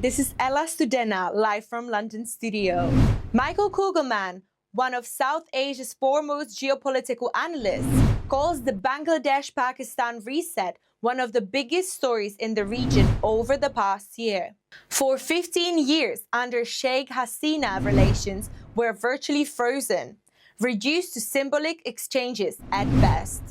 this is Ella Studena, live from London studio. Michael Kugelman, one of South Asia's foremost geopolitical analysts, calls the Bangladesh-Pakistan reset one of the biggest stories in the region over the past year. For 15 years under Sheikh Hasina, relations were virtually frozen, reduced to symbolic exchanges at best.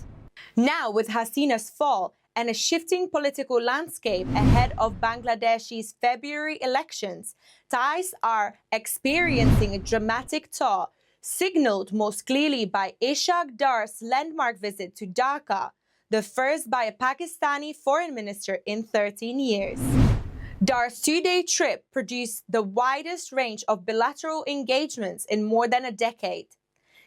Now, with Hasina's fall and a shifting political landscape ahead of Bangladesh's February elections, ties are experiencing a dramatic thaw, signaled most clearly by Ishaq Dar's landmark visit to Dhaka, the first by a Pakistani foreign minister in 13 years. Dar's two-day trip produced the widest range of bilateral engagements in more than a decade.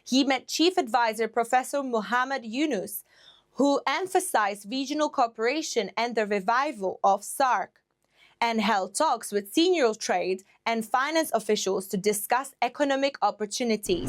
He met Chief Advisor Professor Muhammad Yunus, who emphasized regional cooperation and the revival of SAARC, and held talks with senior trade and finance officials to discuss economic opportunities.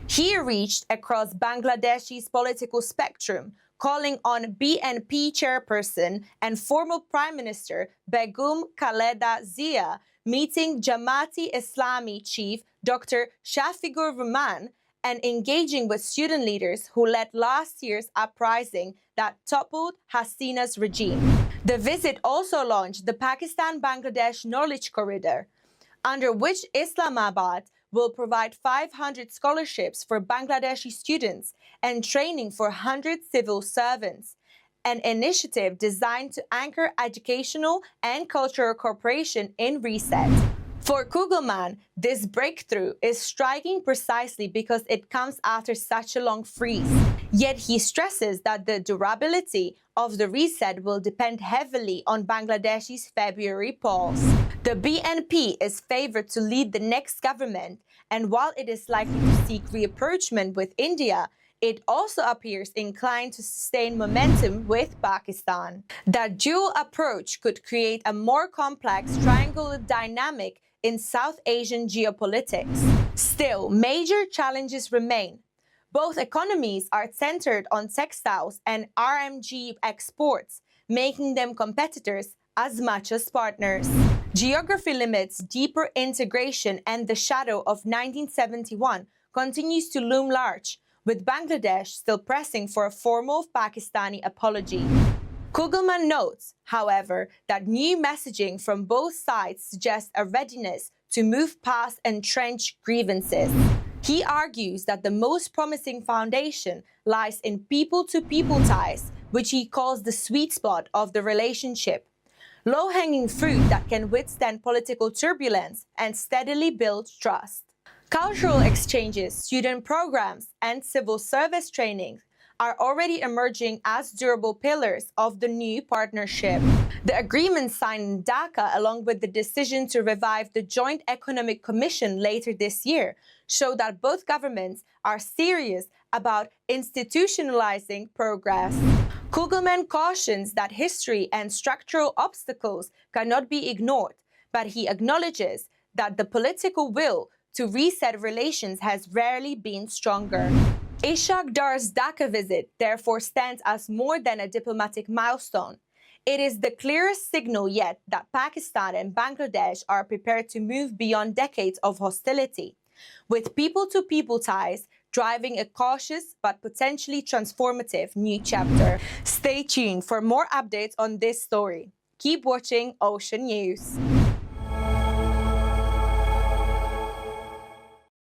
He reached across Bangladesh's political spectrum, calling on BNP chairperson and former Prime Minister Begum Khaleda Zia, meeting Jamaat-e-Islami chief Dr. Shafiqur Rahman, and engaging with student leaders who led last year's uprising that toppled Hasina's regime. The visit also launched the Pakistan-Bangladesh Knowledge Corridor, under which Islamabad will provide 500 scholarships for Bangladeshi students and training for 100 civil servants, an initiative designed to anchor educational and cultural cooperation in reset. For Kugelman, this breakthrough is striking precisely because it comes after such a long freeze. Yet he stresses that the durability of the reset will depend heavily on Bangladesh's February polls. The BNP is favored to lead the next government, and while it is likely to seek reapproachment with India, it also appears inclined to sustain momentum with Pakistan. That dual approach could create a more complex triangular dynamic in South Asian geopolitics. Still, major challenges remain. Both economies are centered on textiles and RMG exports, making them competitors as much as partners. Geography limits deeper integration, and the shadow of 1971 continues to loom large, with Bangladesh still pressing for a formal Pakistani apology. Kugelman notes, however, that new messaging from both sides suggests a readiness to move past entrenched grievances. He argues that the most promising foundation lies in people-to-people ties, which he calls the sweet spot of the relationship, low-hanging fruit that can withstand political turbulence and steadily build trust. Cultural exchanges, student programs, and civil service training are already emerging as durable pillars of the new partnership. The agreement signed in Dhaka, along with the decision to revive the Joint Economic Commission later this year, show that both governments are serious about institutionalizing progress. Kugelman cautions that history and structural obstacles cannot be ignored, but he acknowledges that the political will to reset relations has rarely been stronger. Ishaq Dar's Dhaka visit therefore stands as more than a diplomatic milestone. It is the clearest signal yet that Pakistan and Bangladesh are prepared to move beyond decades of hostility, with people-to-people ties driving a cautious but potentially transformative new chapter. Stay tuned for more updates on this story. Keep watching Ocean News.